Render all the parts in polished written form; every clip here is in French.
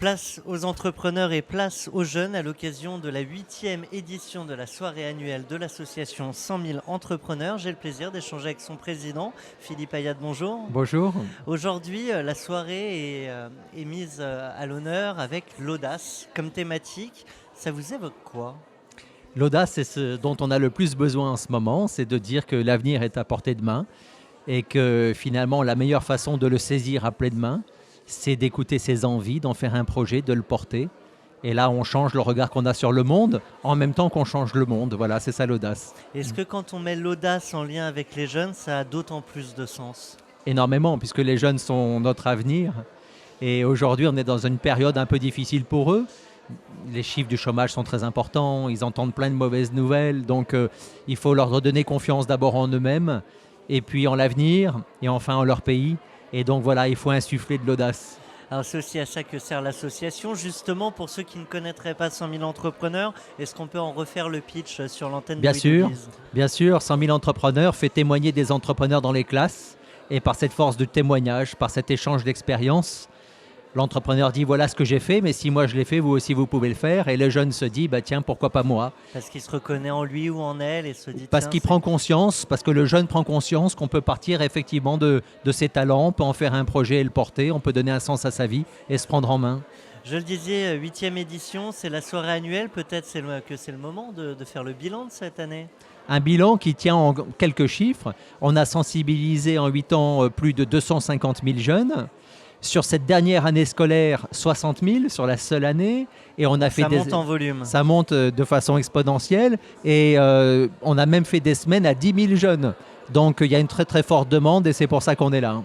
Place aux entrepreneurs et place aux jeunes à l'occasion de la 8e édition de la soirée annuelle de l'association 100 000 entrepreneurs. J'ai le plaisir d'échanger avec son président, Philippe Ayad. Bonjour. Bonjour. Aujourd'hui, la soirée est mise à l'honneur avec l'audace comme thématique. Ça vous évoque quoi ? L'audace, c'est ce dont on a le plus besoin en ce moment, c'est de dire que l'avenir est à portée de main et que finalement la meilleure façon de le saisir à pleine main, c'est d'écouter ses envies, d'en faire un projet, de le porter. Et là, on change le regard qu'on a sur le monde en même temps qu'on change le monde. Voilà, c'est ça l'audace. Est-ce que quand on met l'audace en lien avec les jeunes, ça a d'autant plus de sens ? Énormément, puisque les jeunes sont notre avenir. Et aujourd'hui, on est dans une période un peu difficile pour eux. Les chiffres du chômage sont très importants, ils entendent plein de mauvaises nouvelles. Donc, il faut leur redonner confiance d'abord en eux-mêmes, et puis en l'avenir, et enfin en leur pays. Et donc voilà, il faut insuffler de l'audace. Alors c'est aussi à ça que sert l'association. Justement, pour ceux qui ne connaîtraient pas 100 000 entrepreneurs, est-ce qu'on peut en refaire le pitch sur l'antenne de Bien sûr, Louis-Deguise ? bien sûr, 100 000 entrepreneurs fait témoigner des entrepreneurs dans les classes. Et par cette force de témoignage, par cet échange d'expérience, l'entrepreneur dit voilà ce que j'ai fait, mais si moi je l'ai fait, vous aussi vous pouvez le faire. Et le jeune se dit bah tiens, pourquoi pas moi ? Parce qu'il se reconnaît en lui ou en elle et se dit Parce tiens, qu'il c'est- prend conscience, parce que le jeune prend conscience qu'on peut partir effectivement de ses talents, on peut en faire un projet et le porter, on peut donner un sens à sa vie et se prendre en main. Je le disais, 8e édition, c'est la soirée annuelle. Peut-être que c'est le moment de faire le bilan de cette année. Un bilan qui tient en quelques chiffres. On a sensibilisé en 8 ans plus de 250 000 jeunes. Sur cette dernière année scolaire, 60 000 sur la seule année. Et on a fait Ça monte en volume. Ça monte de façon exponentielle. Et on a même fait des semaines à 10 000 jeunes. Donc il y a une très très forte demande et c'est pour ça qu'on est là.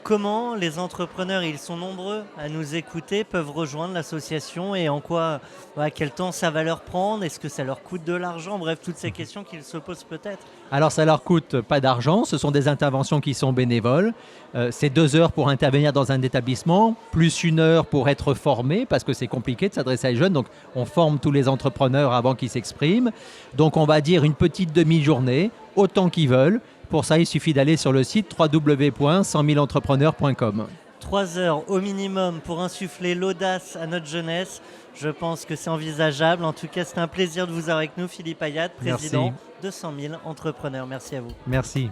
Comment les entrepreneurs, et ils sont nombreux à nous écouter, peuvent rejoindre l'association et en quoi, quel temps ça va leur prendre ? Est-ce que ça leur coûte de l'argent ? Bref, toutes ces questions qu'ils se posent peut-être. Alors ça leur coûte pas d'argent, ce sont des interventions qui sont bénévoles. C'est 2 heures pour intervenir dans un établissement, plus 1 heure pour être formé, parce que c'est compliqué de s'adresser à les jeunes. Donc on forme tous les entrepreneurs avant qu'ils s'expriment. Donc on va dire une petite demi-journée, autant qu'ils veulent. Pour ça, il suffit d'aller sur le site www.100 000entrepreneurs.com. 3 heures au minimum pour insuffler l'audace à notre jeunesse. Je pense que c'est envisageable. En tout cas, c'est un plaisir de vous avoir avec nous, Philippe Ayad, président Merci. de 100 000 entrepreneurs. Merci à vous. Merci.